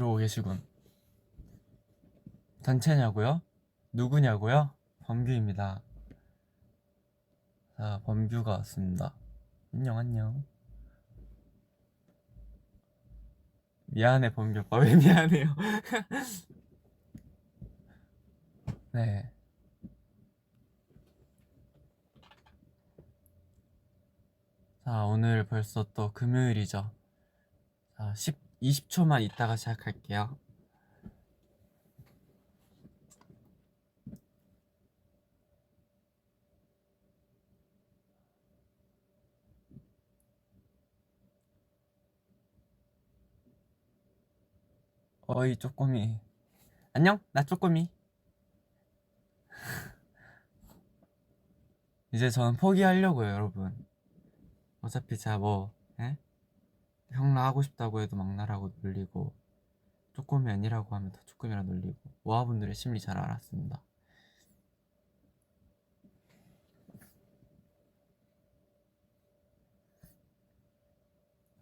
들어오고 계시군. 단체냐고요? 누구냐고요? 범규입니다. 자, 범규가 왔습니다. 안녕 안녕. 미안해 범규 오빠. 왜 미안해요? 네. 자, 오늘 벌써 또 금요일이죠. 자, 20초만 있다가 시작할게요. 어이 쪼꼬미. 안녕, 나 쪼꼬미. 이제 저는 포기하려고요, 여러분. 어차피 제가 뭐, 에? 형라 하고 싶다고 해도 막나라고 놀리고, 쪼꼬미 아니라고 하면 더 쪼꼬미라 놀리고, 모아분들의 심리 잘 알았습니다.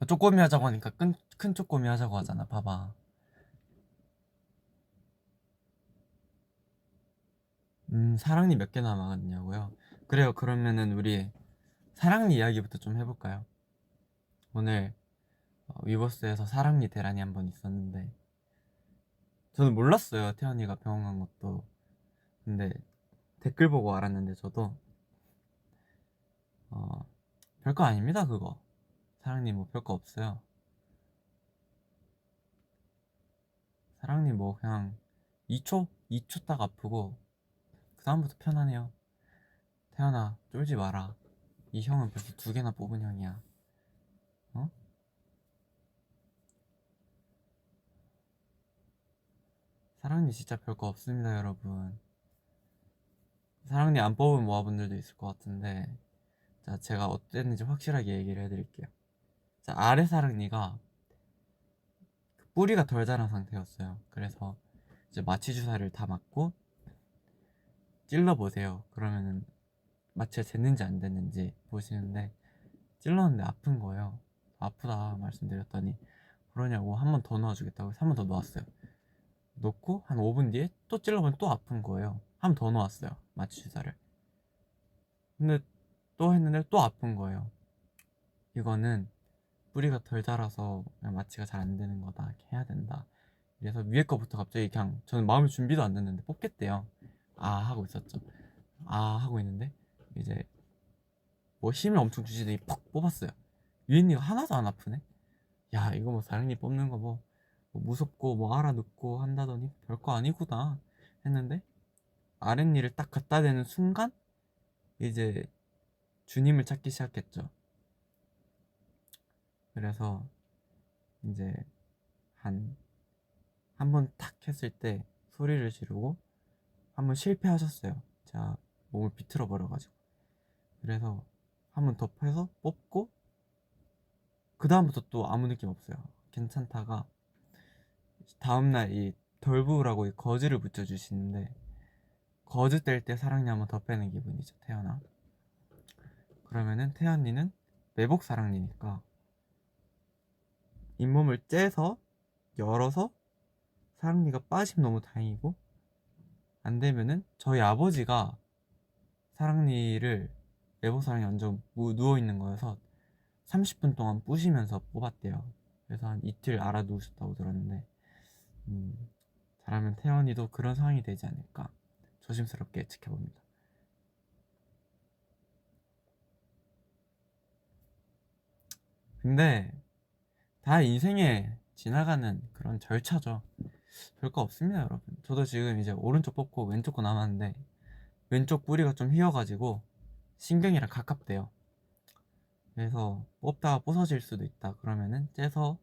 쪼꼬미 하자고 하니까 큰 쪼꼬미 하자고 하잖아. 봐봐. 사랑니 몇 개 남았냐고요? 그래요. 그러면은 우리 사랑니 이야기부터 좀 해볼까요? 오늘 위버스에서 사랑니 대란이 한 번 있었는데 저는 몰랐어요. 태연이가 병원 간 것도. 근데 댓글 보고 알았는데 저도 어, 별거 아닙니다. 그거 사랑니 뭐 별거 없어요. 사랑니 뭐 그냥 2초 딱 아프고 그 다음부터 편하네요. 태연아 쫄지 마라. 이 형은 벌써 2개나 뽑은 형이야. 어? 사랑니 진짜 별거 없습니다, 여러분. 사랑니 안 뽑은 모아분들도 있을 것 같은데, 자, 제가 어땠는지 확실하게 얘기를 해드릴게요. 자, 아래 사랑니가 뿌리가 덜 자란 상태였어요. 그래서 이제 마취 주사를 다 맞고 찔러보세요. 그러면은 마취가 됐는지 안 됐는지 보시는데 찔렀는데 아픈 거예요. 아프다 말씀드렸더니 그러냐고 한 번 더 넣어주겠다고 해서 한 번 더 넣었어요. 놓고 한 5분 뒤에 또 찔러보면 또 아픈 거예요. 한 번 더 넣었어요. 마취 주사를. 근데 또 했는데 또 아픈 거예요. 이거는 뿌리가 덜 자라서 그냥 마취가 잘 안 되는 거다. 이렇게 해야 된다. 그래서 위에 거부터 갑자기 그냥 저는 마음의 준비도 안 됐는데 뽑겠대요. 아 하고 있었죠. 아 하고 있는데 이제 뭐 힘을 엄청 주시더니 퍽 뽑았어요. 위엔이가 하나도 안 아프네. 야 이거 뭐 다른 이 뽑는 거 뭐 무섭고 뭐 알아듣고 한다더니 별거 아니구나 했는데 아랫니를 딱 갖다 대는 순간 이제 주님을 찾기 시작했죠. 그래서 이제 한 번 탁 했을 때 소리를 지르고 한 번 실패하셨어요. 제가 몸을 비틀어 버려가지고. 그래서 한 번 더 해서 뽑고 그 다음부터 또 아무 느낌 없어요. 괜찮다가 다음날 이 덜부으라고 이 거즈를 붙여주시는데 거즈 뗄 때 사랑니 한 번 더 빼는 기분이죠. 태연아. 그러면은 태연이는 매복 사랑니니까 잇몸을 째서 열어서 사랑니가 빠지면 너무 다행이고 안 되면은 저희 아버지가 사랑니를 매복 사랑니 완전 누워 있는 거여서 30분 동안 부시면서 뽑았대요. 그래서 한 이틀 알아두셨다고 들었는데 잘하면 태연이도 그런 상황이 되지 않을까 조심스럽게 지켜봅니다. 근데 다 인생에 지나가는 그런 절차죠. 별거 없습니다, 여러분. 저도 지금 이제 오른쪽 뽑고 왼쪽 거 남았는데 왼쪽 뿌리가 좀 휘어가지고 신경이랑 가깝대요. 그래서 뽑다가 부서질 수도 있다. 그러면은 째서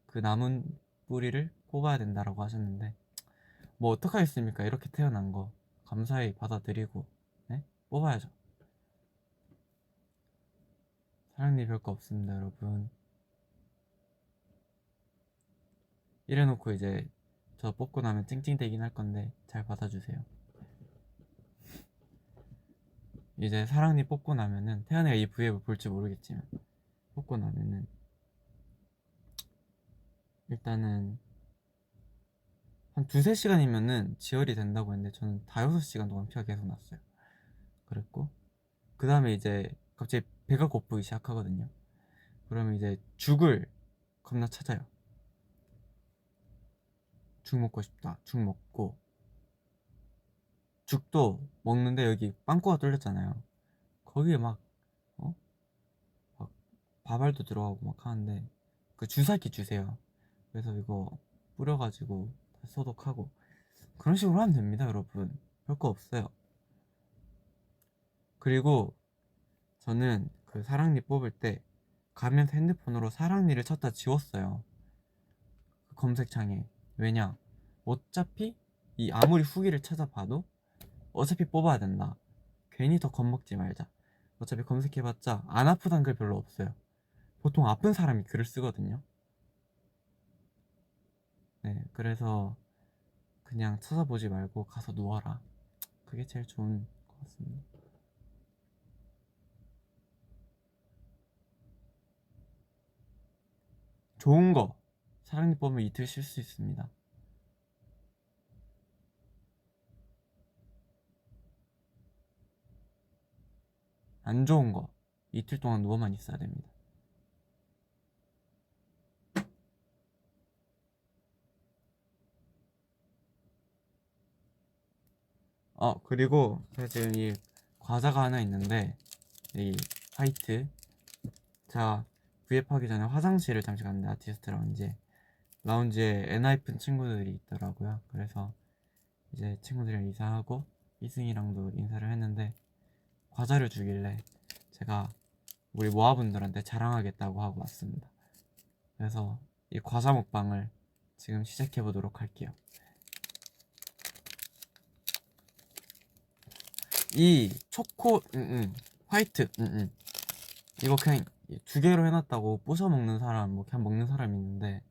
그 남은 뿌리를 뽑아야 된다라고 하셨는데 뭐 어떡하겠습니까? 이렇게 태어난 거 감사히 받아들이고 네? 뽑아야죠. 사랑니 별거 없습니다, 여러분. 이래놓고 이제 저 뽑고 나면 찡찡대긴 할 건데 잘 받아주세요. 이제 사랑니 뽑고 나면은 태연이가 이 브이앱을 볼지 모르겠지만 뽑고 나면은 일단은 두세 시간이면은 지혈이 된다고 했는데 저는 다 6시간 동안 피가 계속 났어요. 그랬고 그 다음에 이제 갑자기 배가 고프기 시작하거든요. 그러면 이제 죽을 겁나 찾아요. 죽 먹고 싶다. 죽 먹고 죽도 먹는데 여기 빵꾸가 뚫렸잖아요. 거기에 막 어? 막 바발도 들어가고 막 하는데 그 주사기 주세요. 그래서 이거 뿌려가지고 소독하고 그런 식으로 하면 됩니다, 여러분. 별거 없어요. 그리고 저는 그 사랑니 뽑을 때 가면서 핸드폰으로 사랑니를 찾다 지웠어요. 그 검색창에. 왜냐? 어차피 이 아무리 후기를 찾아봐도 어차피 뽑아야 된다. 괜히 더 겁먹지 말자. 어차피 검색해봤자 안 아프단 글 별로 없어요. 보통 아픈 사람이 글을 쓰거든요. 네, 그래서 그냥 찾아보지 말고 가서 누워라. 그게 제일 좋은 것 같습니다. 좋은 거 사랑니 뽑으면 이틀 쉴 수 있습니다. 안 좋은 거 이틀 동안 누워만 있어야 됩니다. 그리고 제가 지금 이 과자가 하나 있는데 이 화이트 자 V앱하기 전에 화장실을 잠시 갔는데 아티스트 라운지에 엔하이픈 친구들이 있더라고요. 그래서 이제 친구들이랑 인사하고 이승이랑도 인사를 했는데 과자를 주길래 제가 우리 모아분들한테 자랑하겠다고 하고 왔습니다. 그래서 이 과자 먹방을 지금 시작해 보도록 할게요. 이 초코 화이트 이거 그냥 2개로 해놨다고 부셔 먹는 사람 뭐 그냥 먹는 사람이 있는데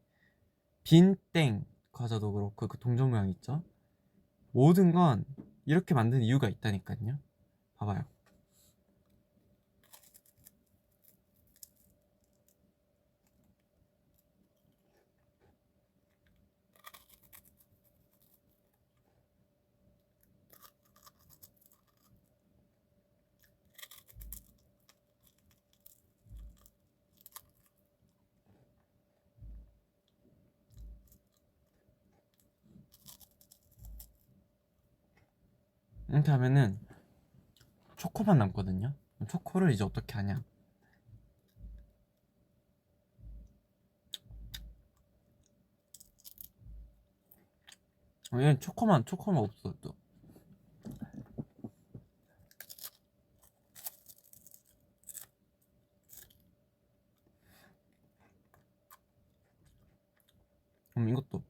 빈땡 과자도 그렇고 그 동전 모양 있죠? 모든 건 이렇게 만든 이유가 있다니까요. 봐봐요. 이렇게 하면은 초코만 남거든요. 초코를 이제 어떻게 하냐? 얘는 초코만 없어 또. 이것도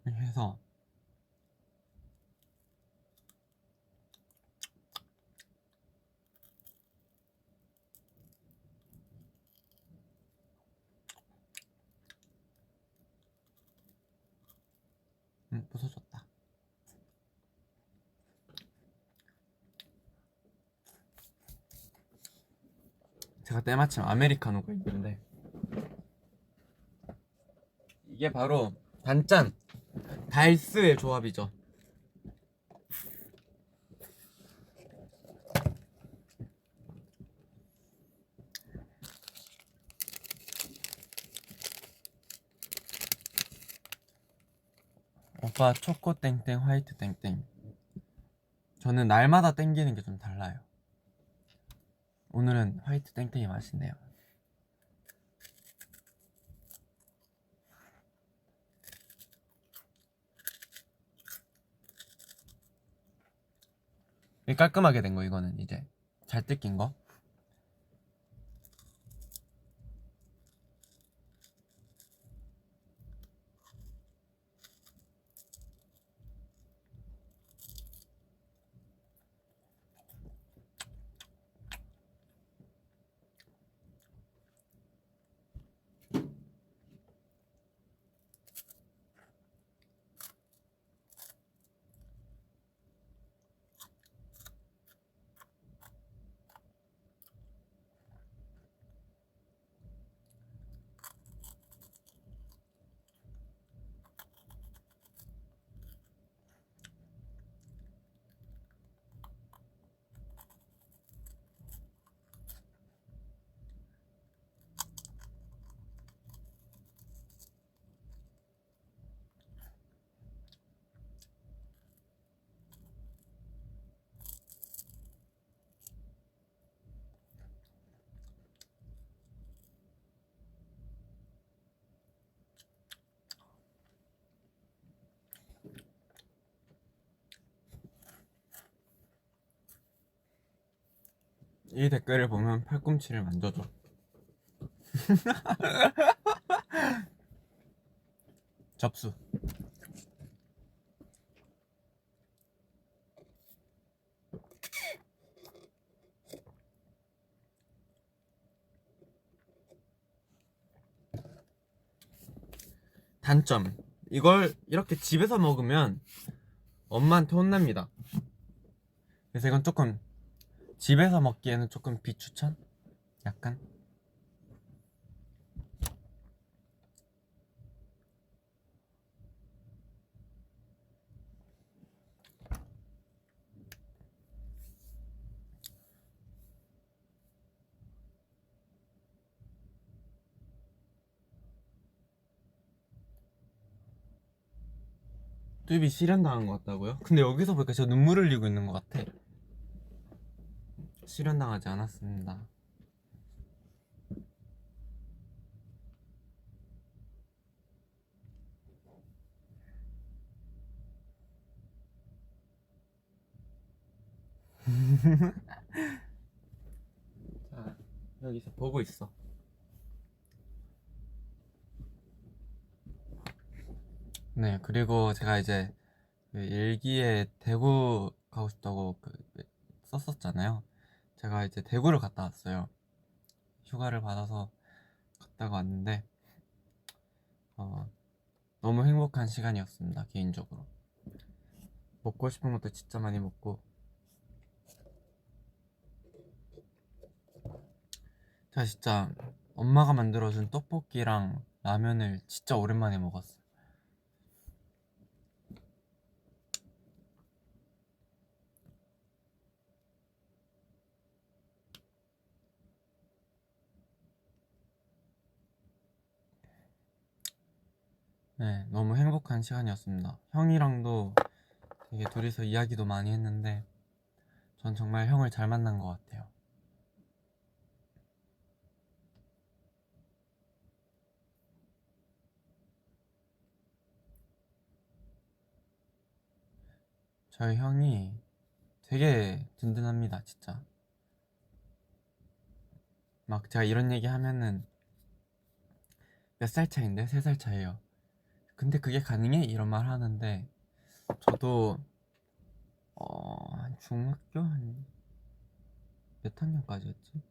이렇게 해서 부서졌다. 제가 때마침 아메리카노가 있는데 이게 바로 단짠 달스의 조합이죠. 오빠 초코 땡땡 화이트 땡땡. 저는 날마다 땡기는 게 좀 달라요. 오늘은 화이트 땡땡이 맛있네요. 깔끔하게 된 거 이거는 이제 잘 뜯긴 거. 이 댓글을 보면 팔꿈치를 만져줘. 접수. 단점. 이걸 이렇게 집에서 먹으면 엄마한테 혼납니다. 그래서 이건 조금 집에서 먹기에는 조금 비추천? 약간? 뚜비 실현당한 것 같다고요? 근데 여기서 보니까 저 눈물 흘리고 있는 것 같아. 실현당하지 않았습니다. 자, 여기서 보고 있어. 네, 그리고 제가 이제 그 일기에 대구 가고 싶다고 썼었잖아요. 제가 이제 대구를 갔다 왔어요. 휴가를 받아서 갔다가 왔는데 너무 행복한 시간이었습니다. 개인적으로 먹고 싶은 것도 진짜 많이 먹고, 제가 진짜 엄마가 만들어준 떡볶이랑 라면을 진짜 오랜만에 먹었어요. 네, 너무 행복한 시간이었습니다. 형이랑도 되게 둘이서 이야기도 많이 했는데 전 정말 형을 잘 만난 것 같아요. 저희 형이 되게 든든합니다, 진짜. 막 제가 이런 얘기 하면은 몇 살 차인데? 3살 차이에요. 근데 그게 가능해? 이런 말 하는데 저도 한 중학교 한 몇 학년까지였지?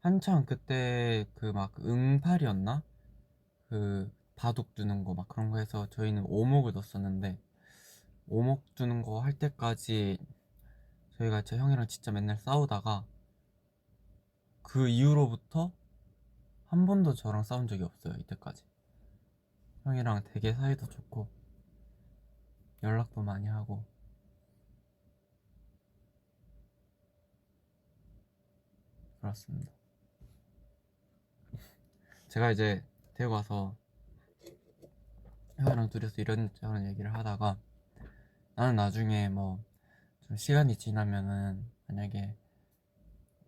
한창 그때 그 막 응팔이었나? 그 바둑 두는 거 막 그런 거 해서 저희는 오목을 넣었었는데, 오목 두는 거 할 때까지 저희가 제 형이랑 진짜 맨날 싸우다가 그 이후로부터 한 번도 저랑 싸운 적이 없어요. 이때까지 형이랑 되게 사이도 좋고 연락도 많이 하고. 그렇습니다. 제가 이제 대구 와서 형이랑 둘이서 이런저런 얘기를 하다가, 나는 나중에 뭐 좀 시간이 지나면은 만약에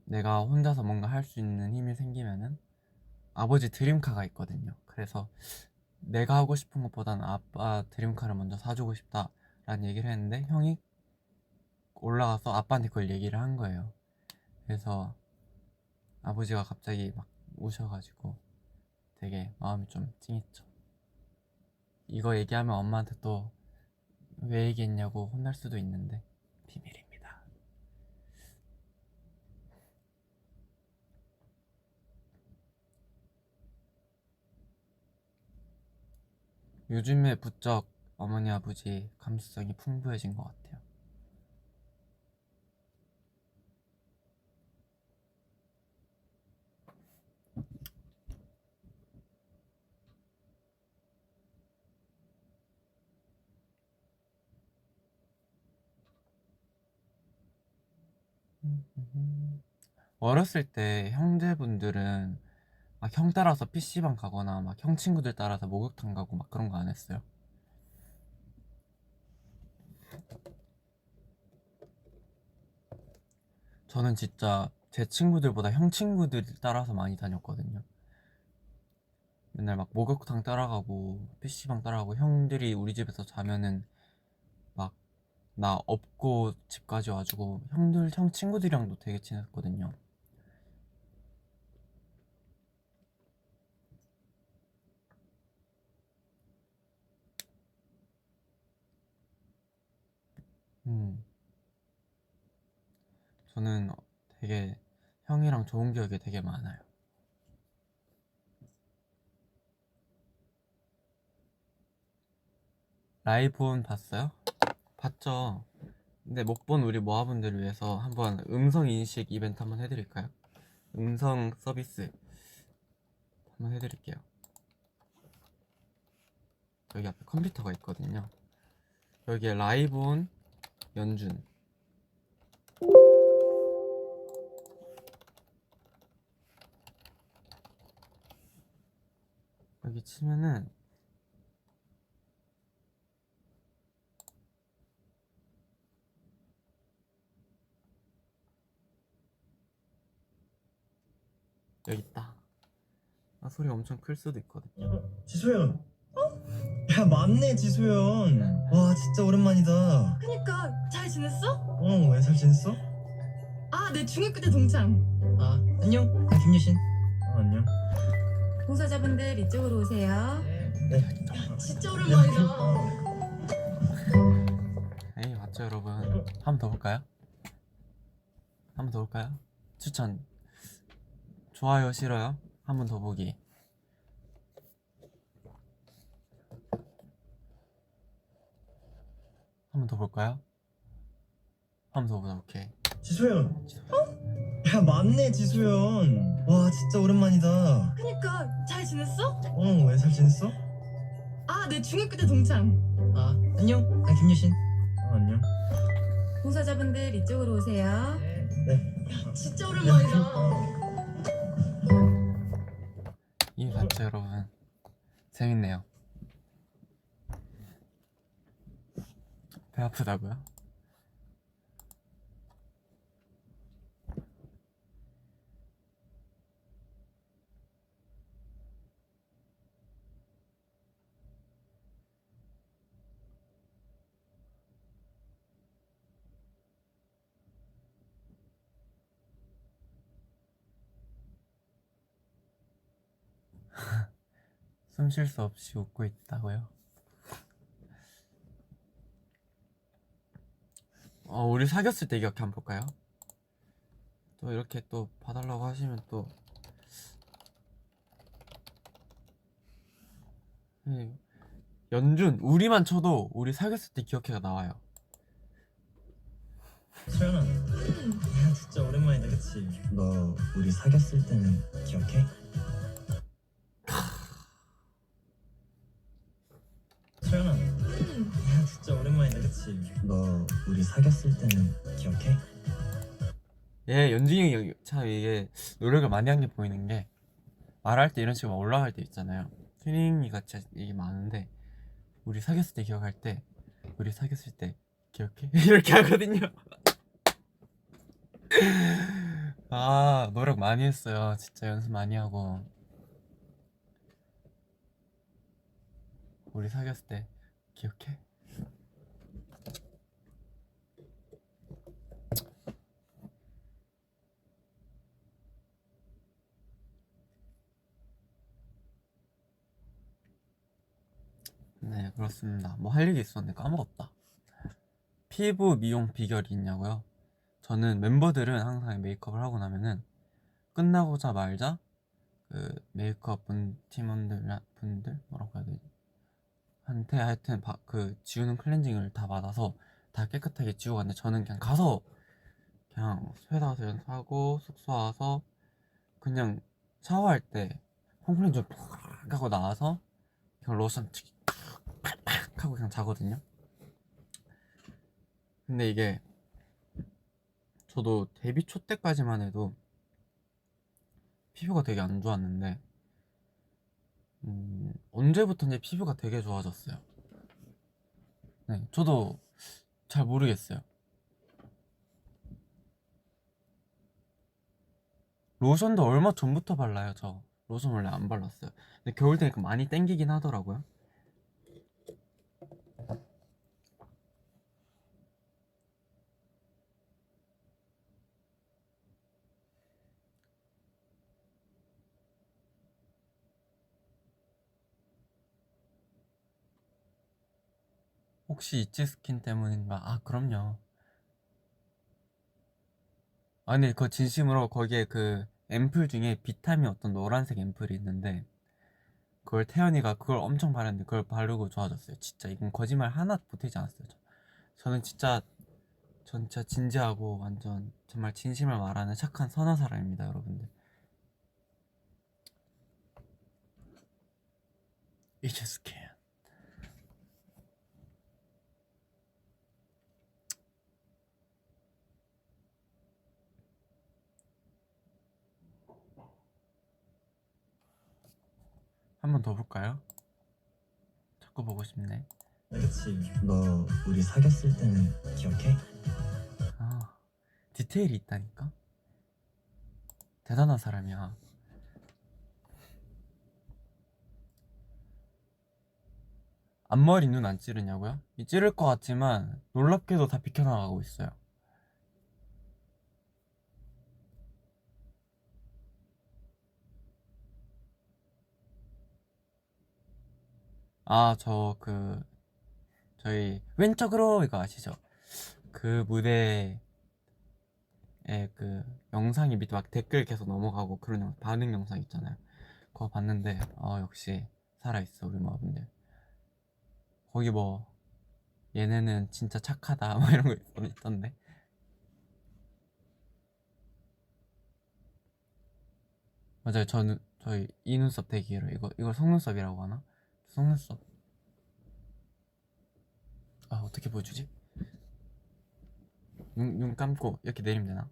내가 혼자서 뭔가 할 수 있는 힘이 생기면은 아버지 드림카가 있거든요. 그래서 내가 하고 싶은 것보다는 아빠 드림카를 먼저 사주고 싶다라는 얘기를 했는데 형이 올라가서 아빠한테 그걸 얘기를 한 거예요. 그래서 아버지가 갑자기 막 우셔가지고 되게 마음이 좀 찡했죠. 이거 얘기하면 엄마한테 또 왜 얘기했냐고 혼날 수도 있는데 비밀입니다. 요즘에 부쩍 어머니 아버지 감수성이 풍부해진 것 같아요. 어렸을 때 형제분들은 막 형 따라서 PC방 가거나 막 형 친구들 따라서 목욕탕 가고 막 그런 거 안 했어요? 저는 진짜 제 친구들보다 형 친구들 따라서 많이 다녔거든요. 맨날 막 목욕탕 따라가고 PC방 따라가고, 형들이 우리 집에서 자면은 막 나 업고 집까지 와주고 형 친구들이랑도 되게 친했거든요. 저는 되게 형이랑 좋은 기억이 되게 많아요. 라이브온 봤어요? 봤죠. 근데 못 본 우리 모아분들을 위해서 한번 음성 인식 이벤트 한번 해드릴까요? 음성 서비스 한번 해드릴게요. 여기 앞에 컴퓨터가 있거든요. 여기에 라이브온 연준. 여기 치면은 여기 있다. 아, 소리가 엄청 클 수도 있거든요. 지소연. 야, 맞네, 지소연. 와, 진짜 오랜만이다. 그니까 잘 지냈어? 왜 잘 지냈어? 아, 내 중학교 때 동창. 아, 안녕. 나 김유신. 안녕. 봉사자분들 이쪽으로 오세요. 네. 진짜 오랜만이다. 에이, 맞죠 여러분. 한 번 더 볼까요? 한 번 더 볼까요? 추천. 좋아요, 싫어요? 한 번 더 보기. 한 번 더 볼까요? 한 번 더 보자. 오케이. 지소연. 야, 맞네, 지소연. 와, 진짜 오랜만이다. 그니까 잘 지냈어? 왜 잘 지냈어? 아, 내 중학교 때 동창. 아, 안녕. 나 김유신. 안녕. 봉사자분들 이쪽으로 오세요. 네. 진짜 오랜만이다. 이 맞죠 여러분. 재밌네요. 배 아프다고요? 숨 쉴 수 없이 웃고 있다고요? 우리 사귀었을 때 기억 한번 볼까요? 또 이렇게 또 봐달라고 하시면 또 연준 우리만 쳐도 우리 사귀었을 때 기억해가 나와요. 소연아. 야, 진짜 오랜만이다, 그치? 너 우리 사귀었을 때는 기억해? 소연아. 야, 진짜 오랜만이다, 그치? 너 우리 사귀었을 때는 기억해? 예, 연준이 형이 참 이게 노력을 많이 한 게 보이는 게 말할 때 이런 식으로 막 올라갈 때 있잖아요. 튜닝이가 진짜 이게 많은데 우리 사귀었을 때 기억할 때 우리 사귀었을 때 기억해? 이렇게 하거든요. 아, 노력 많이 했어요. 진짜 연습 많이 하고. 우리 사귀었을 때 기억해? 네, 그렇습니다. 뭐 할 얘기 있었는데 까먹었다. 피부 미용 비결이 있냐고요? 저는 멤버들은 항상 메이크업을 하고 나면은 끝나고자 말자 그 메이크업 분들 뭐라고 해야 되지? 한테 하여튼 그 지우는 클렌징을 다 받아서 다 깨끗하게 지우고 갔는데 저는 그냥 가서 그냥 회사 가서 연습하고 숙소 와서 그냥 샤워할 때 홈클렌징 팍 하고 나와서 그냥 로션 팍팍 하고 그냥 자거든요. 근데 이게 저도 데뷔 초 때까지만 해도 피부가 되게 안 좋았는데 언제부턴지 피부가 되게 좋아졌어요. 네, 저도 잘 모르겠어요. 로션도 얼마 전부터 발라요. 저 로션 원래 안 발랐어요. 근데 겨울 되니까 많이 땡기긴 하더라고요. 혹시 이치 스킨 때문인가? 아, 그럼요. 아, 근데 그거 진심으로 거기에 그 앰플 중에 비타민 어떤 노란색 앰플이 있는데 그걸 태연이가 그걸 엄청 바르는데 그걸 바르고 좋아졌어요. 진짜 이건 거짓말 하나 보태지 않았어요. 저는 진짜 전 진짜 진지하고 완전 정말 진심을 말하는 착한 선한 사람입니다, 여러분들. You just can't. 한 번 더 볼까요? 자꾸 보고 싶네. 그치. 너 우리 사귀었을 때는 기억해? 아, 디테일이 있다니까? 대단한 사람이야. 앞머리 눈 안 찌르냐고요? 찌를 것 같지만 놀랍게도 다 비켜나가고 있어요. 아, 저희 왼쪽으로 이거 아시죠? 그 무대에 그 영상이 밑에 막 댓글 계속 넘어가고 그런 반응 영상 있잖아요. 그거 봤는데 역시 살아있어 우리 모아분들. 거기 뭐 얘네는 진짜 착하다 뭐 이런 거 있던데. 맞아요. 저희 이 눈썹 되게 길어요. 이걸 속눈썹이라고 하나? 속눈썹. 아, 어떻게 보여주지? 눈 감고 이렇게 내리면 되나?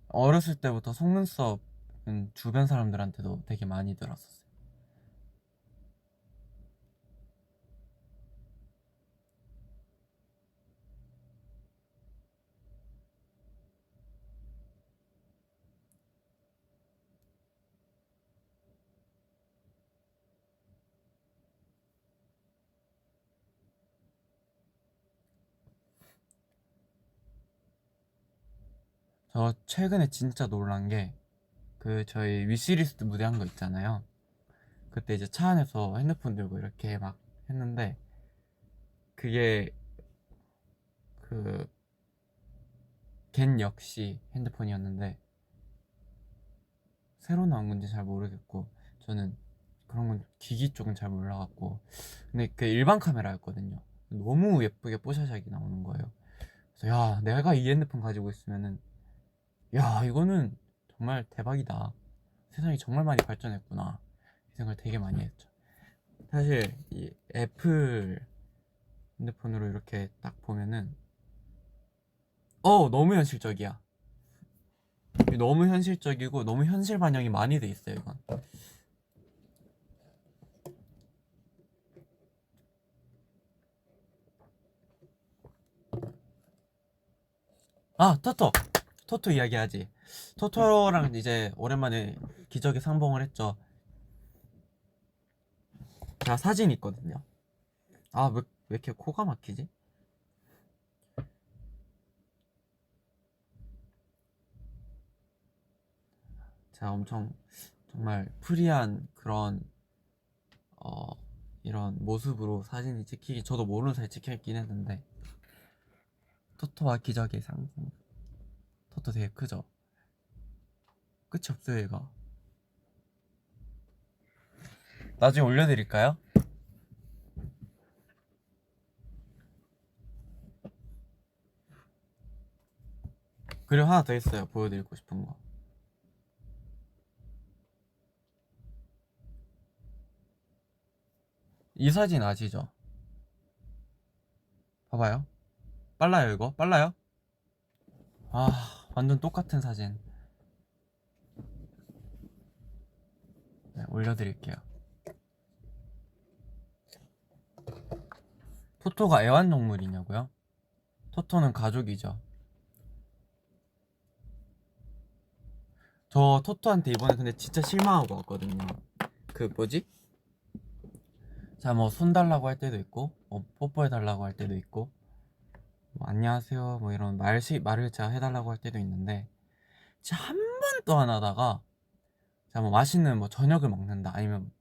어렸을 때부터 속눈썹은 주변 사람들한테도 되게 많이 들었었어요. 저 최근에 진짜 놀란 게 그 저희 위시리스트 무대 한 거 있잖아요. 그때 이제 차 안에서 핸드폰 들고 이렇게 막 했는데 그게 그 걘 역시 핸드폰이었는데 새로 나온 건지 잘 모르겠고 저는 그런 건 기기 쪽은 잘 몰라갖고 근데 그 일반 카메라였거든요. 너무 예쁘게 뽀샤샥이 나오는 거예요. 그래서 야 내가 이 핸드폰 가지고 있으면은 야 이거는 정말 대박이다. 세상이 정말 많이 발전했구나 이 생각을 되게 많이 했죠. 사실 이 애플 핸드폰으로 이렇게 딱 보면은 너무 현실적이야. 너무 현실적이고 너무 현실 반영이 많이 돼 있어요 이건. 아, 토토 이야기하지. 토토랑 이제 오랜만에 기적의 상봉을 했죠. 제가 사진 있거든요. 아, 왜 이렇게 코가 막히지? 제가 엄청 정말 프리한 그런 이런 모습으로 사진이 찍히기 저도 모르는 사이 찍혔긴 했는데 토토와 기적의 상봉. 토토 되게 크죠? 끝이 없어요 얘가. 나중에 올려드릴까요? 그리고 하나 더 있어요 보여드리고 싶은 거. 이 사진 아시죠? 봐봐요. 빨라요 이거? 빨라요? 아 완전 똑같은 사진. 네, 올려드릴게요. 토토가 애완동물이냐고요? 토토는 가족이죠. 저 토토한테 이번에 근데 진짜 실망하고 왔거든요. 그 뭐지? 자 뭐 손 달라고 할 때도 있고 뽀뽀해 달라고 할 때도 있고 뭐, 안녕하세요 뭐 이런 말을 제가 해달라고 할 때도 있는데 진짜 한 번도 안 하다가 자 뭐 맛있는 뭐 저녁을 먹는다 아니면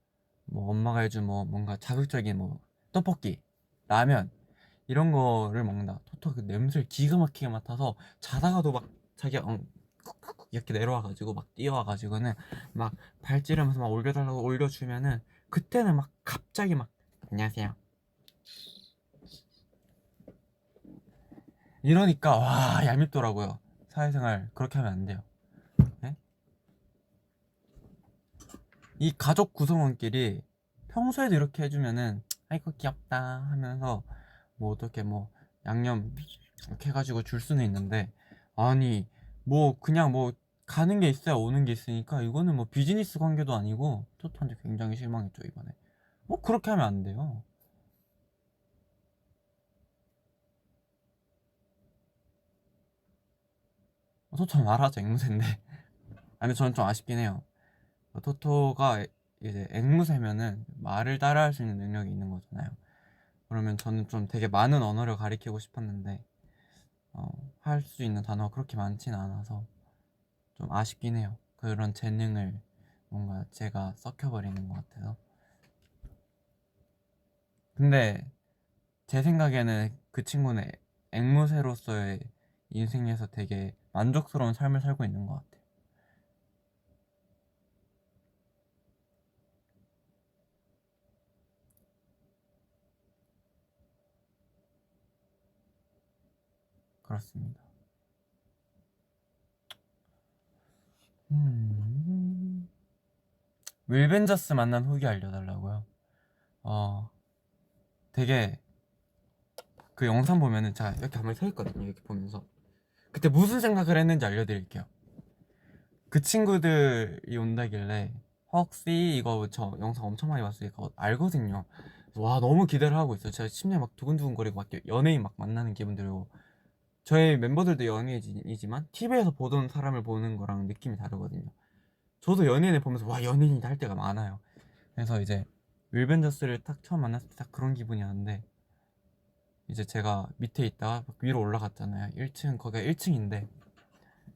뭐 엄마가 해준 뭐 뭔가 자극적인 뭐 떡볶이, 라면 이런 거를 먹는다. 토토가 그 냄새를 기가 막히게 맡아서 자다가도 막 자기가 쿡쿡쿡 이렇게 내려와가지고 막 뛰어와가지고는 막 발찌르면서 막 올려달라고 올려주면은 그때는 막 갑자기 막 안녕하세요 이러니까 와 얄밉더라고요. 사회생활 그렇게 하면 안 돼요. 네? 이 가족 구성원끼리 평소에도 이렇게 해주면은 아이고 귀엽다 하면서 뭐 어떻게 뭐 양념 이렇게 해가지고 줄 수는 있는데 아니 뭐 그냥 뭐 가는 게 있어야 오는 게 있으니까 이거는 뭐 비즈니스 관계도 아니고 토토한테 굉장히 실망했죠 이번에. 뭐 그렇게 하면 안 돼요. 토토는 말하자 앵무새인데 아니 저는 좀 아쉽긴 해요. 토토가 이제 앵무새면은 말을 따라할 수 있는 능력이 있는 거잖아요. 그러면 저는 좀 되게 많은 언어를 가리키고 싶었는데 할 수 있는 단어가 그렇게 많지는 않아서 좀 아쉽긴 해요. 그런 재능을 뭔가 제가 썩혀버리는 것 같아서. 근데 제 생각에는 그 친구는 앵무새로서의 인생에서 되게 만족스러운 삶을 살고 있는 것 같아요. 그렇습니다. 음... 윌벤저스 만난 후기 알려달라고요? 되게 그 영상 보면은 제가 이렇게 가만히 서 있거든요. 이렇게 보면서 그때 무슨 생각을 했는지 알려드릴게요. 그 친구들이 온다길래 혹시 이거 저 영상 엄청 많이 봤으니까 알거든요. 와 너무 기대를 하고 있어요. 제가 심장이 막 두근두근거리고 막 연예인 막 만나는 기분 들고 저희 멤버들도 연예인이지만 TV에서 보던 사람을 보는 거랑 느낌이 다르거든요. 저도 연예인을 보면서 와 연예인이다 할 때가 많아요. 그래서 이제 윌벤저스를 딱 처음 만났을 때 딱 그런 기분이었는데 이제 제가 밑에 있다가 위로 올라갔잖아요. 1층 거기가 1층인데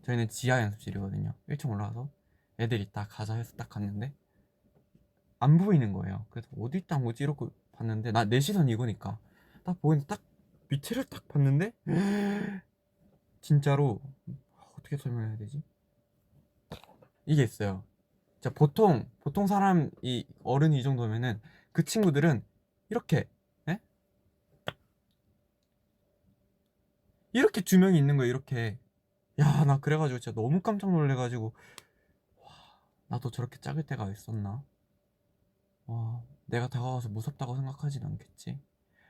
저희는 지하 연습실이거든요. 1층 올라가서 애들이 딱 가자 해서 딱 갔는데 안 보이는 거예요. 그래서 어디 딱 뭐지 이러고 봤는데 내 시선이 이거니까 딱 보이는데 딱 밑에를 딱 봤는데 진짜로 어떻게 설명해야 되지? 이게 있어요. 자 보통 사람 이 어른이 이 정도면은 그 친구들은 이렇게 예? 이렇게 두 명이 있는 거예요. 이렇게 야 나 그래가지고 진짜 너무 깜짝 놀래가지고 와 나도 저렇게 작을 때가 있었나? 와 내가 다가가서 무섭다고 생각하진 않겠지?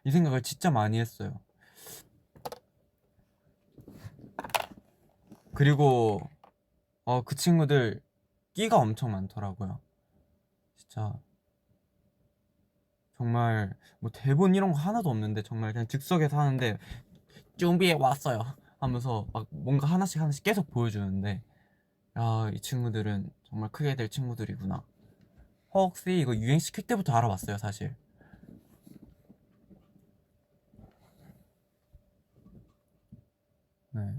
이 생각을 진짜 많이 했어요. 그리고 그 친구들 끼가 엄청 많더라고요. 진짜 정말 뭐 대본 이런 거 하나도 없는데 정말 그냥 즉석에서 하는데 준비해 왔어요 하면서 막 뭔가 하나씩 하나씩 계속 보여주는데 야 이 친구들은 정말 크게 될 친구들이구나. 혹시 이거 유행시킬 때부터 알아봤어요 사실. 네.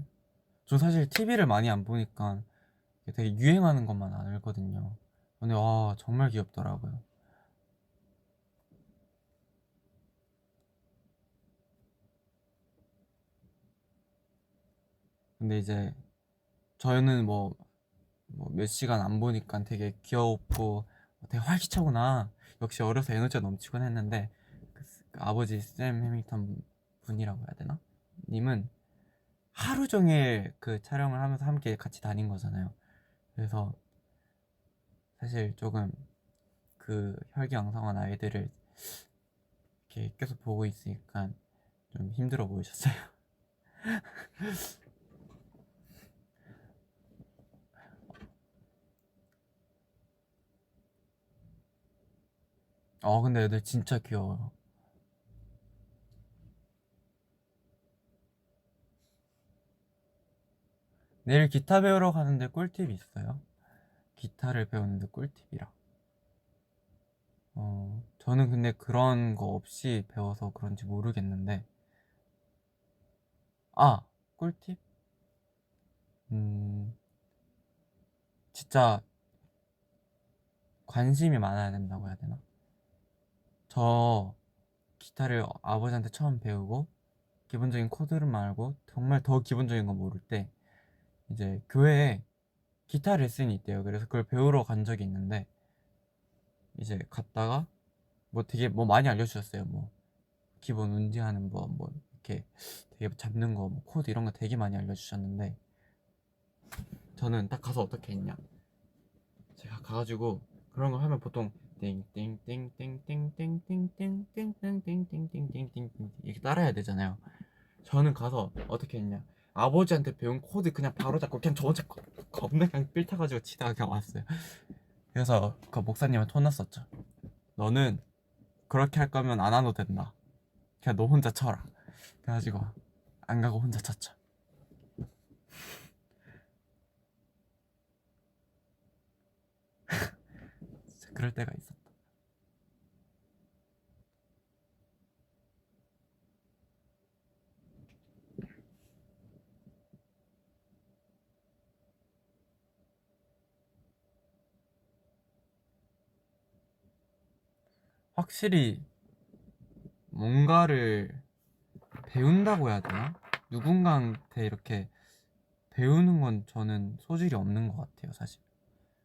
저 사실 TV를 많이 안 보니까 되게 유행하는 것만 알거든요. 근데 와 정말 귀엽더라고요. 근데 이제 저희는 뭐 몇 시간 안 보니까 되게 귀엽고 되게 활기차구나. 역시 어려서 에너지가 넘치곤 했는데 그 아버지 샘 해밍턴 분이라고 해야 되나? 님은 하루 종일 그 촬영을 하면서 함께 같이 다닌 거잖아요. 그래서 사실 조금 그 혈기왕성한 아이들을 이렇게 계속 보고 있으니까 좀 힘들어 보이셨어요. 근데 애들 진짜 귀여워요. 내일 기타 배우러 가는데 꿀팁 있어요? 기타를 배우는데 꿀팁이라. 저는 근데 그런 거 없이 배워서 그런지 모르겠는데, 꿀팁? 음, 진짜 관심이 많아야 된다고 해야 되나? 저 기타를 아버지한테 처음 배우고 기본적인 코드를만 알고 정말 더 기본적인 거 모를 때 이제 교회에 기타 레슨이 있대요. 그래서 그걸 배우러 간 적이 있는데 이제 갔다가 뭐 되게 뭐 많이 알려주셨어요. 뭐 기본 운지하는 법, 뭐 이렇게 되게 잡는 거, 뭐 코드 이런 거 되게 많이 알려주셨는데 저는 딱 가서 어떻게 했냐? 제가 가가지고 그런 거 하면 보통 띵띵띵띵띵띵띵띵띵띵띵띵띵띵띵띵띵 이렇게 따라해야 되잖아요. 저는 가서 어떻게 했냐? 아버지한테 배운 코드 그냥 바로 잡고 그냥 저 혼자 겁나 그냥 삘 타가지고 치다가 그냥 왔어요. 그래서 그 목사님한테 혼났었죠. 너는 그렇게 할 거면 안 와도 된다. 그냥 너 혼자 쳐라. 그래가지고 안 가고 혼자 쳤죠. 진짜 그럴 때가 있었다. 확실히 뭔가를 배운다고 해야 되나? 누군가한테 이렇게 배우는 건 저는 소질이 없는 것 같아요, 사실.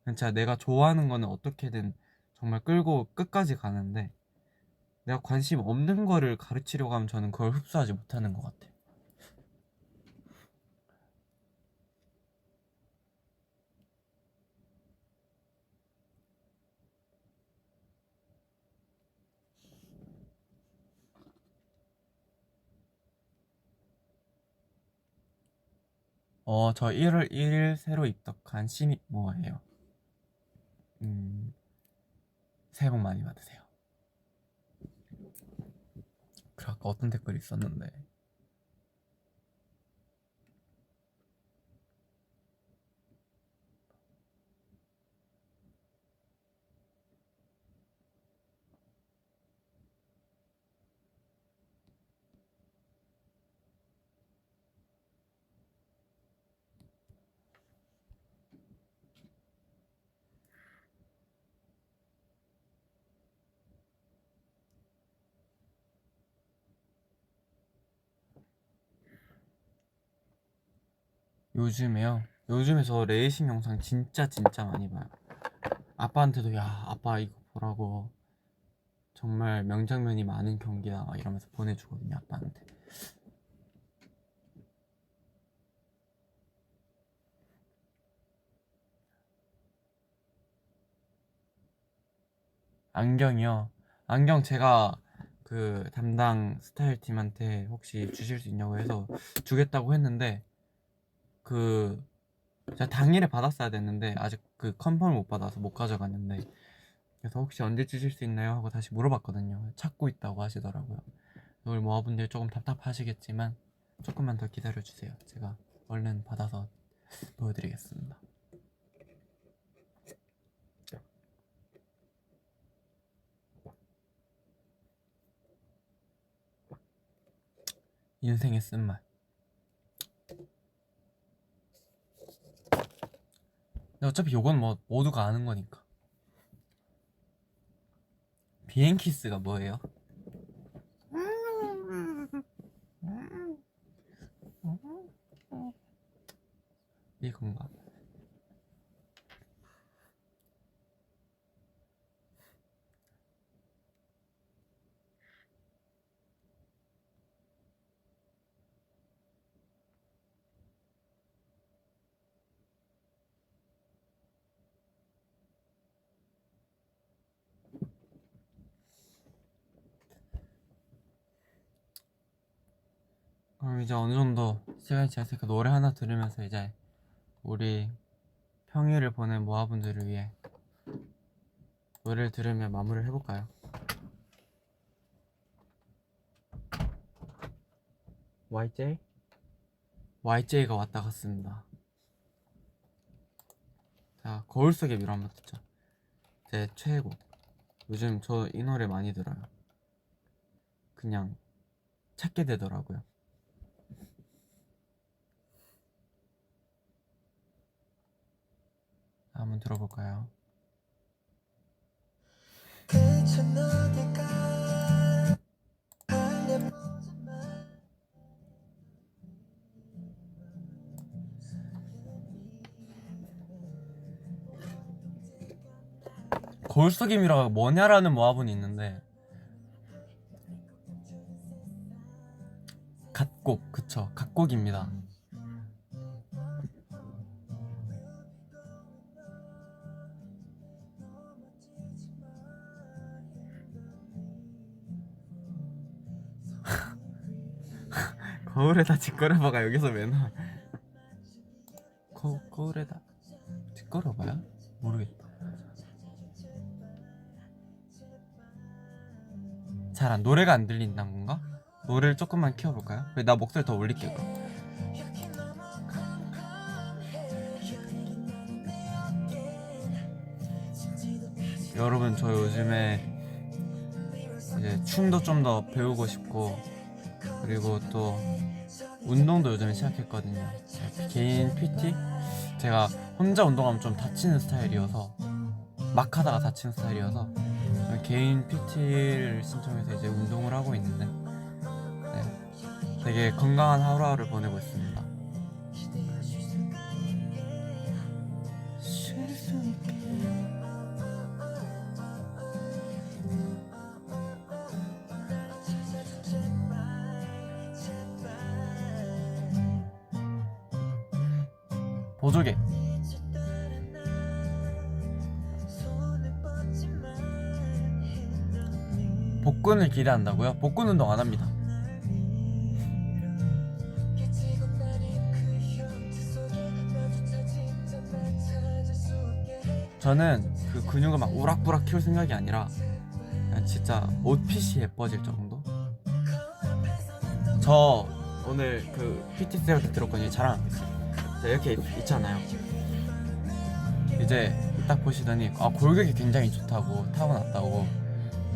진짜 내가 좋아하는 거는 어떻게든 정말 끌고 끝까지 가는데 내가 관심 없는 거를 가르치려고 하면 저는 그걸 흡수하지 못하는 것 같아요. 저 1월 1일 새로 입덕한 신입 모아예요. 새해 복 많이 받으세요. 그래, 아까 어떤 댓글이 있었는데 요즘에요? 요즘에 저 레이싱 영상 진짜 많이 봐요. 아빠한테도 야 아빠 이거 보라고 정말 명장면이 많은 경기다 막 이러면서 보내주거든요, 아빠한테. 안경이요? 안경 제가 그 담당 스타일 팀한테 혹시 주실 수 있냐고 해서 주겠다고 했는데 그 제가 당일에 받았어야 됐는데 아직 그 컨펌을 못 받아서 못 가져갔는데 그래서 혹시 언제 주실 수 있나요? 하고 다시 물어봤거든요. 찾고 있다고 하시더라고요. 우리 모아분들 조금 답답하시겠지만 조금만 더 기다려주세요. 제가 얼른 받아서 보여드리겠습니다. 인생의 쓴맛. 근데 어차피 요건 뭐 모두가 아는 거니까. 비행키스가 뭐예요? 이건가? 그럼 이제 어느 정도 시간이 지났으니까 노래 하나 들으면서 이제 우리 평일을 보낸 모아분들을 위해 노래를 들으며 마무리를 해볼까요? YJ? YJ가 왔다 갔습니다. 자, 거울 속의 미로 한번 듣죠. 제 최애곡. 요즘 저 이 노래 많이 들어요. 그냥 찾게 되더라고요. 한번 들어볼까요? 그저 어딜까 거울 속의 미러가 뭐냐라는 모아분이 있는데 갓곡, 그쵸, 갓곡입니다. 거울에다 뒷걸어봐가 여기서 왜 나와? 거울에다 뒷걸어봐야? 모르겠다. 노래가 안 들린다는 건가? 노래를 조금만 키워볼까요? 나 목소리 더 올릴게 그럼. 여러분, 저 요즘에 이제 춤도 좀 더 배우고 싶고, 그리고 또 운동도 요즘에 시작했거든요. 개인 PT? 제가 혼자 운동하면 좀 다치는 스타일이어서, 막 하다가 다치는 스타일이어서 개인 PT를 신청해서 이제 운동을 하고 있는데, 네, 되게 건강한 하루하루를 보내고 있습니다. 보조개. 복근을 기대한다고요? 복근 운동 안 합니다. 저는 그 근육을 막 우락부락 키울 생각이 아니라 그냥 진짜 옷핏이 예뻐질 정도? 저 오늘 그 PT 쌤한테 들었거든요. 자랑하고 있어요. 이렇게 있잖아요. 이제 딱 보시더니 골격이 굉장히 좋다고, 타고났다고.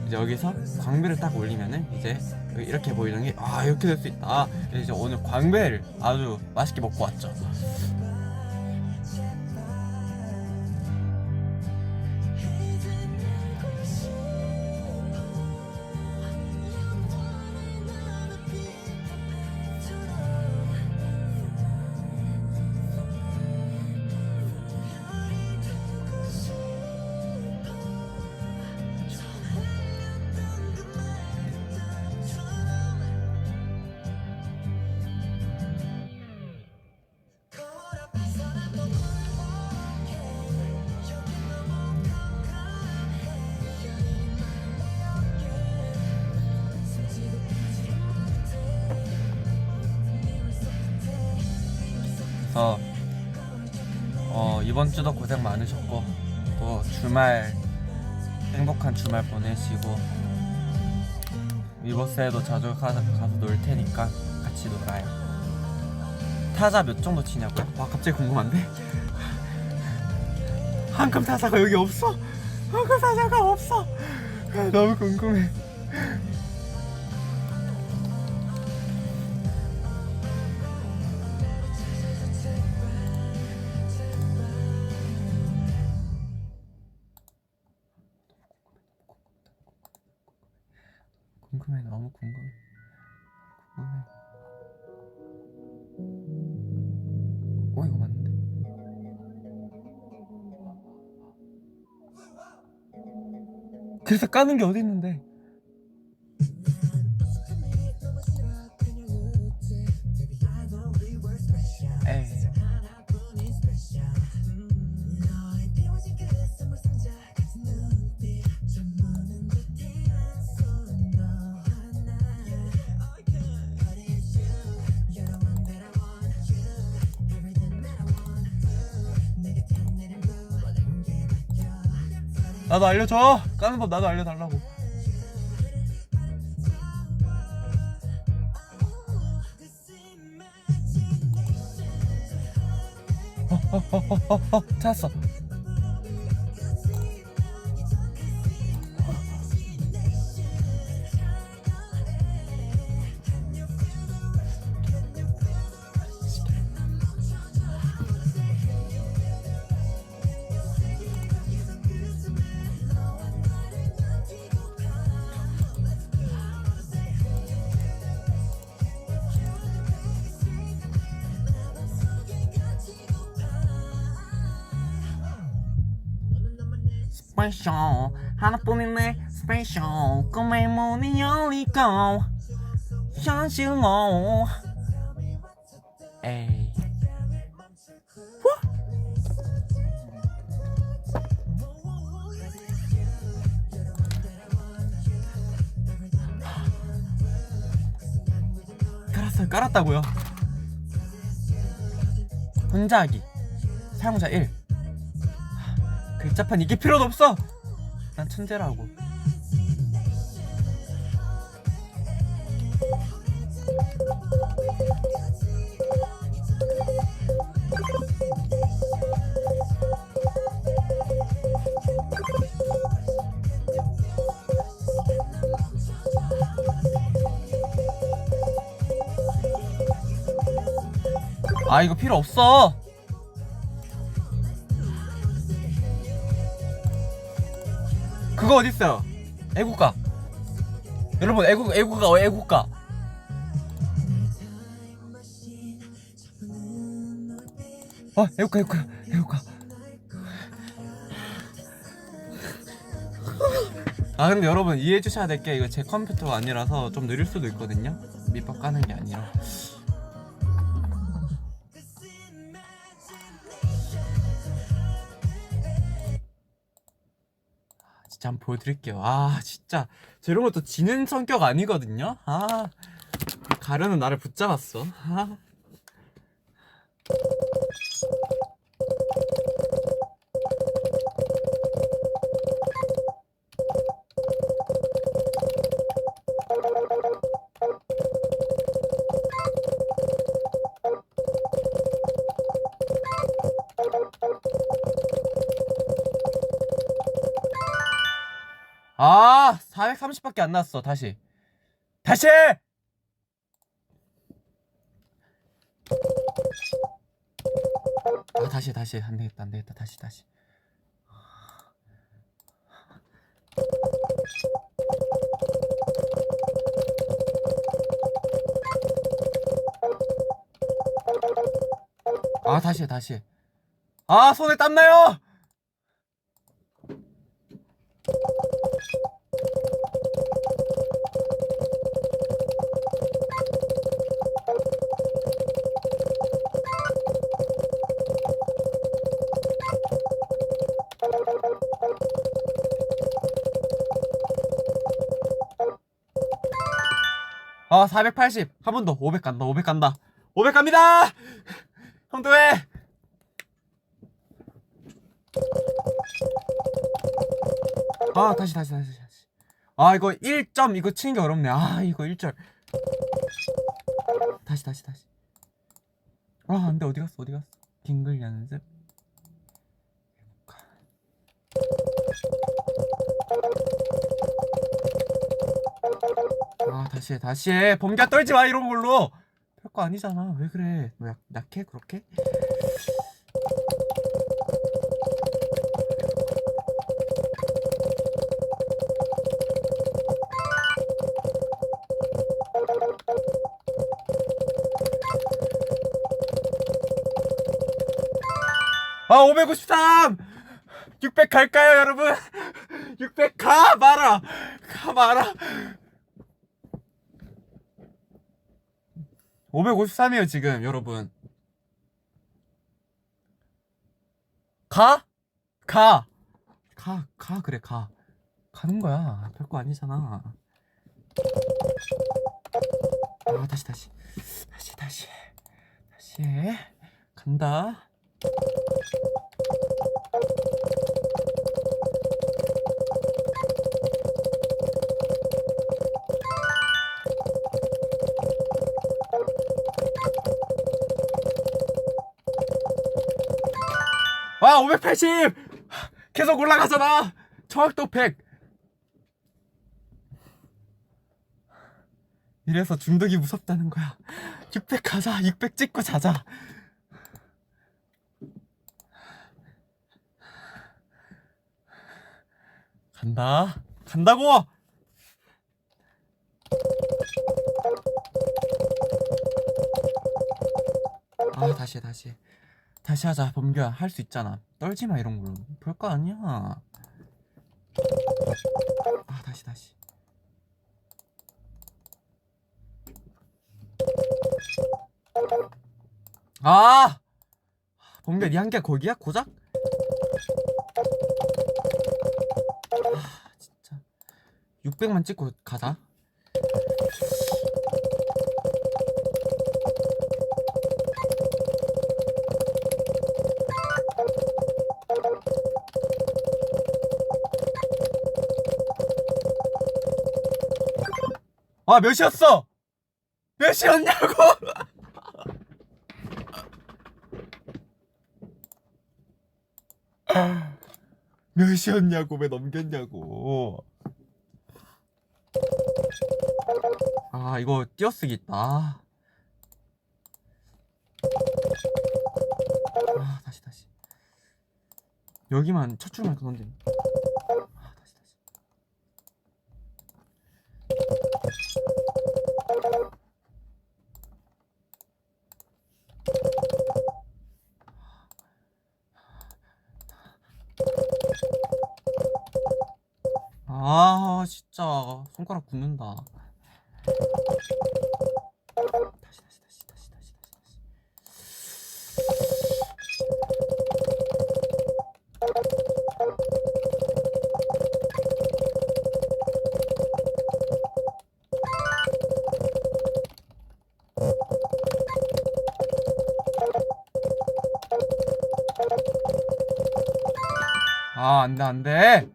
이제 여기서 광배를 딱 올리면은 이제 이렇게 보이는 게 이렇게 될 수 있다. 그래서 이제 오늘 광배를 아주 맛있게 먹고 왔죠. 그래서 이번 주도 고생 많으셨고, 또 주말 행복한 주말 보내시고, 위버스에도 자주 가서 놀 테니까 같이 놀아요. 타자 몇 정도 치냐고요? 갑자기 궁금한데? 황금 타자가 여기 없어. 황금 타자가 없어. 너무 궁금해. 궁금해, 너무 궁금해. 이거 맞는데? 그래서 까는 게 어디 있는데? 에이. 나도 알려줘. 까는 법 나도 알려달라고. 찾았어. 스페셜 하나뿐인 내 스페셜 꿈의 문이 열리고 현실로 에이 깔았다고요. 혼자 하기 사용자 1 글자판 이게 필요도 없어. 난 천재라고. 아 이거 필요 없어. 그거 어딨어요? 애국가. 여러분 애국가 애국가. 애국가. 아 근데 여러분 이해해 주셔야 될 게 이거 제 컴퓨터가 아니라서 좀 느릴 수도 있거든요. 밑밥 까는 게 아니라. 진짜 한번 보여드릴게요. 아 진짜 저 이런 것도 지는 성격 아니거든요. 아 가려는 나를 붙잡았어. 아. 아 430밖에 안 났어. 다시 아 다시 안되겠다 다시 아 다시 아 손에 땀나요. 아 480 한 번 더 500 간다 500 갑니다. 형도 해. 아 다시 아 이거 1점 이거 치는 게 어렵네. 아 이거 1절 다시 아 안돼 어디 갔어 빙글 연습. 아 다시 해. 범규야 떨지 마 이런 걸로. 별거 아니잖아. 왜 그래? 너 약해 그렇게? 아 553 600 갈까요 여러분? 600 가 마라 553이에요 지금 여러분. 그래 가는 거야. 별거 아니잖아. 아 다시 해. 간다. 와 580 계속 올라가잖아. 정확도 100. 이래서 중독이 무섭다는 거야. 600 가자. 600 찍고 자자. 간다고. 아 다시 하자 범규야. 할 수 있잖아. 떨지마 이런 걸로. 별거 아니야. 아 다시. 아 범규야 니 한계야 거기야 고작? 아 진짜 600만 찍고 가자. 아 몇이었어? 몇이었냐고? 몇이었냐고 왜 넘겼냐고. 아 이거 띄어쓰기 있다. 아 다시 여기만 첫 줄만 끊었는데. 아 다시 아 진짜 손가락 굳는다. 다시 아 안돼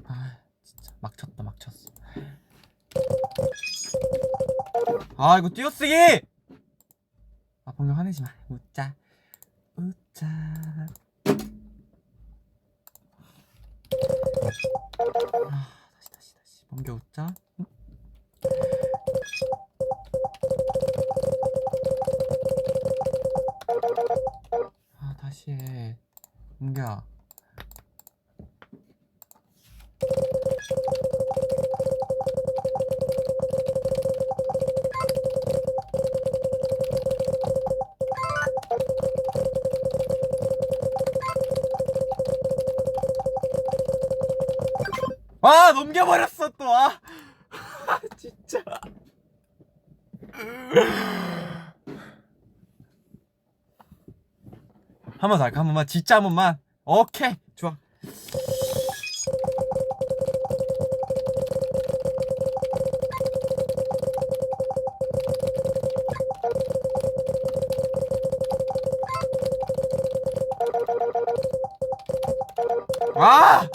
아 진짜 막쳤어. 아 이거 띄어쓰기. 아 범규 화내지마. 웃자 아 다시 범규 웃자. 응? 아 다시 해 범규야. 아 넘겨버렸어 또. 아 진짜. 한 번 더 할까? 한 번만 진짜 한 번만. 오케이 좋아. 아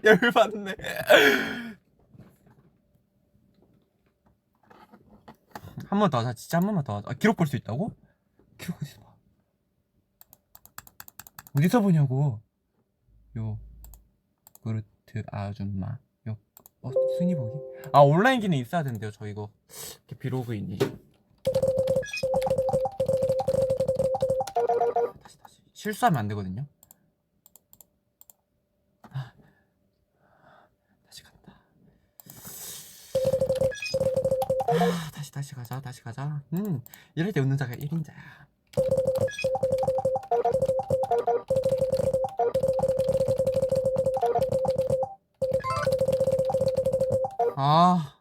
열받네. 한 번 더 하자. 진짜 한 번만 더 하자. 아, 기록 볼 수 있다고? 기록 어디서 봐? 어디서 보냐고. 요 그루트 아줌마 요 순위 보기? 아 온라인 기능 있어야 된대요 저 이거 비로그인이. 다시 실수하면 안 되거든요. 아, 다시 간다. 아, 다시 가자. 이럴 때 웃는 자가 1인자야. 아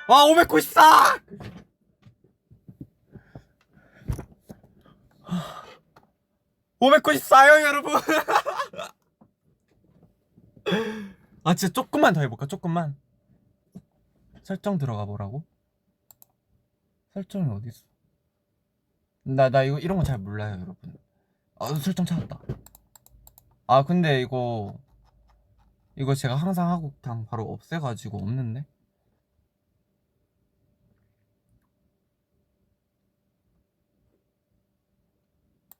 와, 594! 594요 여러분. 아 진짜 조금만 더 해볼까? 조금만. 설정 들어가 보라고? 설정이 어디 있어? 나 이런 거 잘 몰라요 여러분. 아 설정 찾았다. 아 근데 이거 제가 항상 하고 그냥 바로 없애가지고 없는데?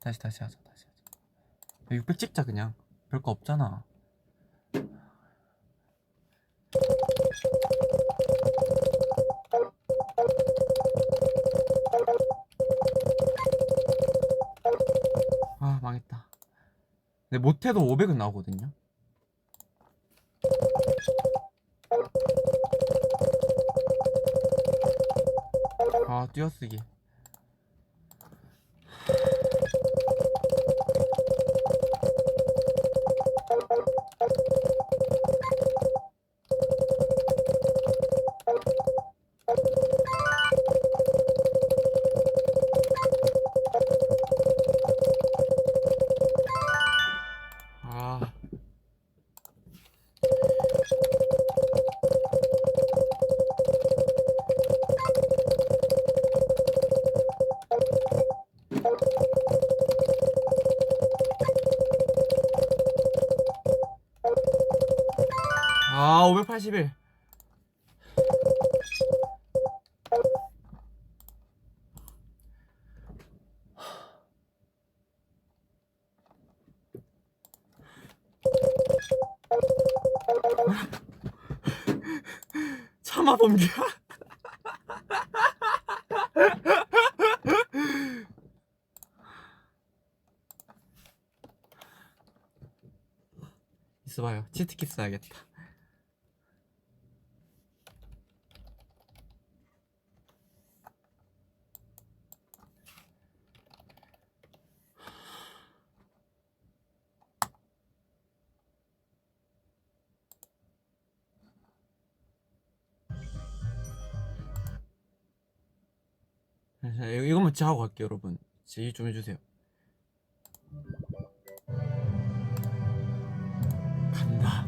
다시 하자. 600 찍자 그냥. 별거 없잖아. 아 망했다. 근데 못해도 500은 나오거든요. 아 띄어쓰기. 아 아, 581. 참아 범규야. 있어봐요. 치트키 써야겠다. 이것만 진짜 하고 갈게요 여러분. 지휘 좀 해주세요. 간다.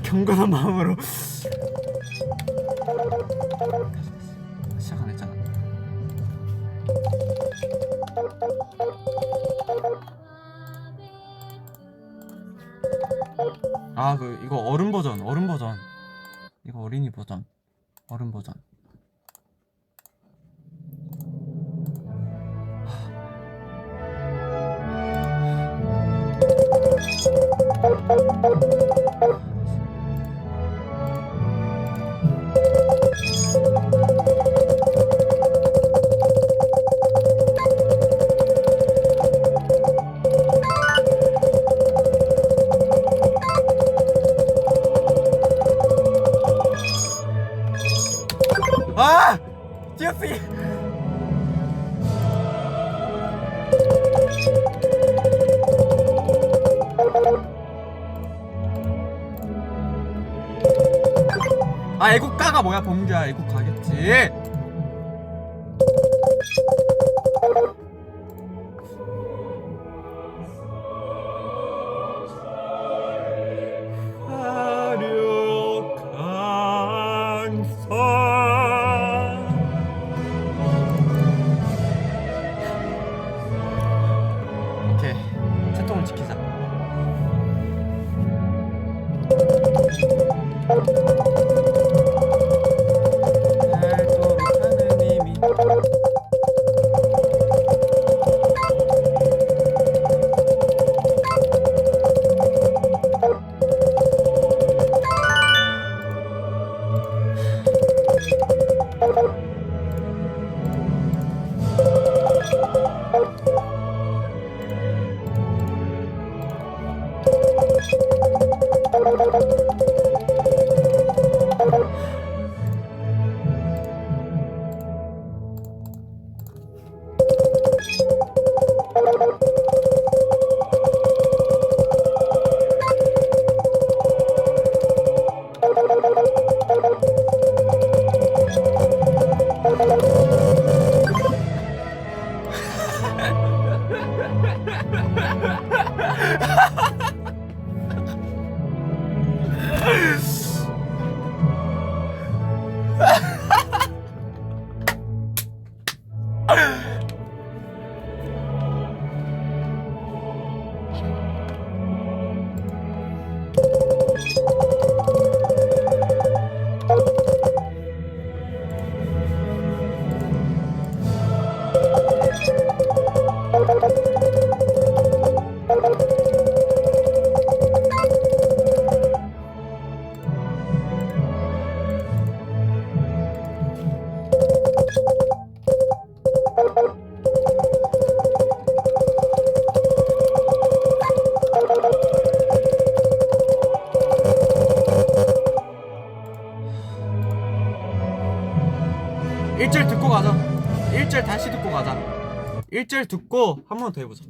경건한 마음으로. 시작 안 했잖아. 아 이거 어른 버전. 이거 어린이 버전. 어른 버전. 아! 띄어쓰기! 아 애국가가 뭐야 범규야. 애국 가겠지. 화려한 산. 오케이 채통을 지키자. 일절 듣고 가자. 1절 다시 듣고 가자. 1절 듣고 한 번 더 해보자.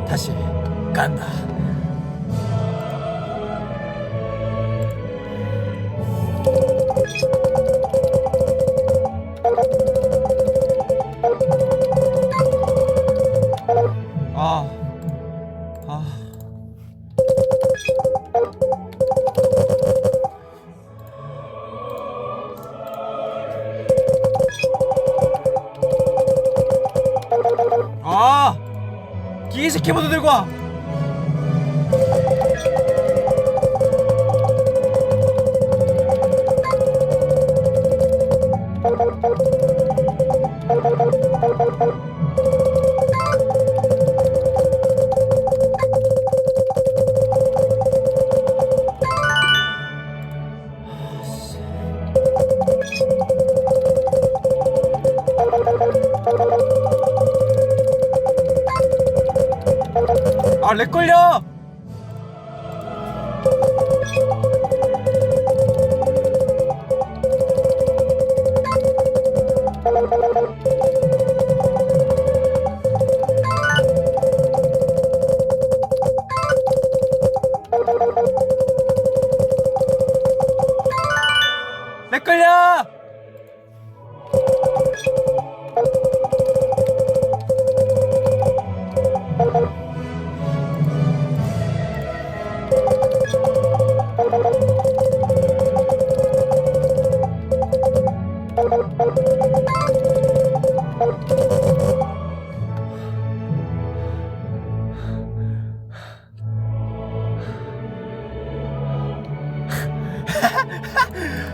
다시 간다. 아, 아. 아! 기계식 키보드 들고 와! 아, 렉 걸려! 렉 걸려!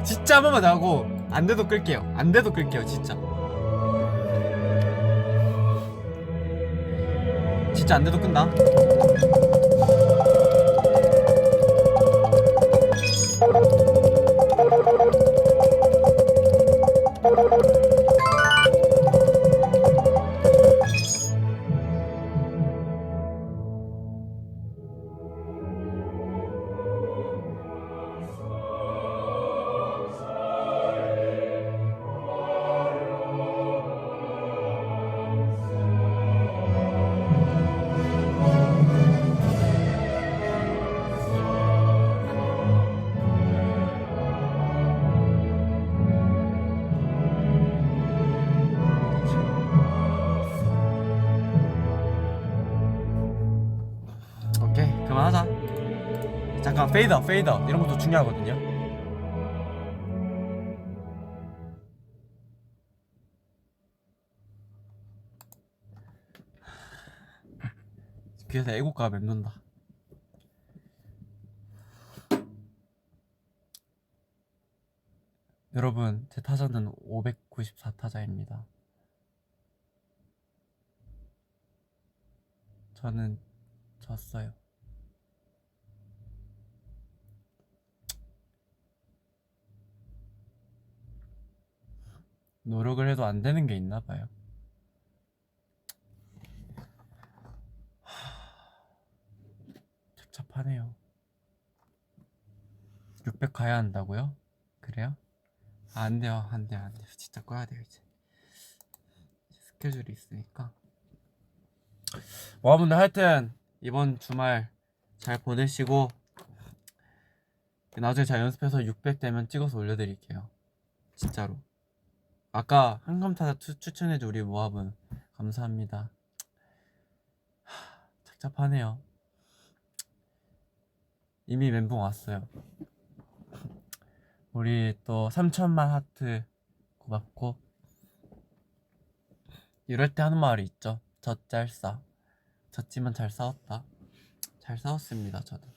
진짜 한 번만 더 하고 안 돼도 끌게요. 안 돼도 끌게요. 진짜 안 돼도 끈다. 오케이, 그만하자. 잠깐 페이드아웃 이런 것도 중요하거든요. 귀에서 애국가가 맴돈다. 여러분, 제 타자는 594타자입니다. 저는 졌어요. 노력을 해도 안 되는 게 있나 봐요. 착잡하네요. 600 가야 한다고요? 그래요? 아, 안 돼요. 진짜 꺼야 돼요, 이제. 스케줄이 있으니까. 모아분들 하여튼 이번 주말 잘 보내시고 나중에 제가 연습해서 600 되면 찍어서 올려드릴게요. 진짜로. 아까 한검타자 추천해준 우리 모아분 감사합니다. 착잡하네요. 이미 멘붕 왔어요. 우리 또 3천만 하트 고맙고, 이럴 때 하는 말이 있죠. 젖잘싸. 졌지만 잘 싸웠다. 잘 싸웠습니다. 저도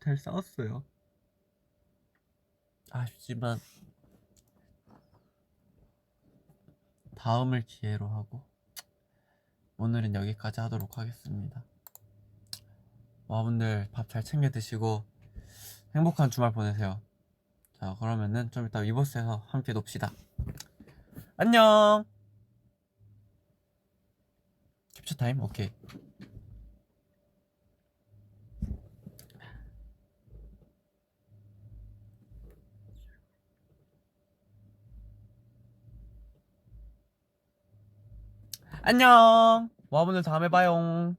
잘 싸웠어요. 아쉽지만 다음을 기회로 하고 오늘은 여기까지 하도록 하겠습니다. 여러분들 밥 잘 챙겨 드시고 행복한 주말 보내세요. 자, 그러면은 좀 이따 위버스에서 함께 놉시다. 안녕. 캡처 타임? 오케이. 안녕. 모아분들 다음에 봐요.